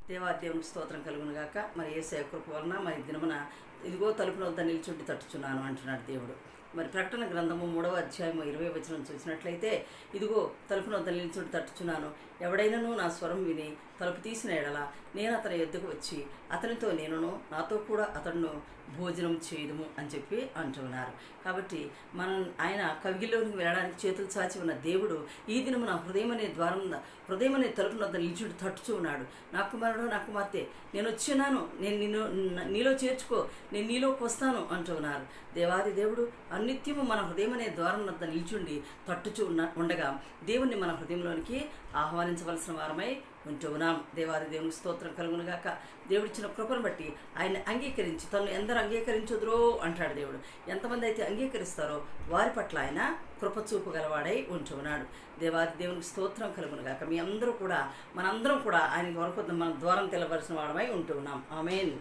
దేవునికి స్తోత్రం కలుగును గాక. మరి యేసయ్య కృప వలన మరి దినమున ఇదిగో తలుపున వద్ద నిల్చుండి తట్టుచున్నాను అంటున్నాడు దేవుడు. మరి ప్రకటన గ్రంథము 3వ అధ్యాయము 20వ వచనం చూసినట్లయితే, ఇదిగో తలుపున వద్ద నిల్చుండి తట్టుచున్నాను, ఎవడైనను నా స్వరం విని తలుపు తీసిన ఎడల నేను అతని యొద్దకు వచ్చి అతనితో నేనును నాతో కూడా అతడును భోజనం చేయదుము అని చెప్పి అంటున్నారు. కాబట్టి ఆయన కవిగిలోనికి వెళ్ళడానికి చేతులు చాచి ఉన్న దేవుడు ఈ దినము నా హృదయం అనే తలుపున వద్ద నిల్చుండి తట్టుచూ ఉన్నాడు. నా కుమారుడు, నా కుమార్తె, నేను వచ్చినాను, నేను నీలో చేర్చుకో, నేను నీలోకి వస్తాను అంటున్నారు. దేవాది దేవుడు అనిత్యము మన హృదయం అనే ద్వారం వద్ద నిల్చుండి తట్టుచూ ఉండగా దేవుణ్ణి మన హృదయంలోనికి ఆహ్వానించవలసిన వారమై ఉంటూ ఉన్నాం. దేవాది దేవునికి స్తోత్రం కలుగును గాక. దేవుడిచ్చిన కృపను బట్టి ఆయన అంగీకరించి తను ఎందరు అంగీకరించుదురో అంటాడు దేవుడు. ఎంతమంది అయితే అంగీకరిస్తారో వారి పట్ల ఆయన కృప చూపగలవాడై ఉంటూ ఉన్నాడు. దేవాది దేవునికి స్తోత్రం కలుగును గాక. మీ అందరూ కూడా మనందరం కూడా ఆయన వరకు మన ద్వారం తెలవలసిన వాడమై ఉంటూ ఉన్నాం. ఆమేన్.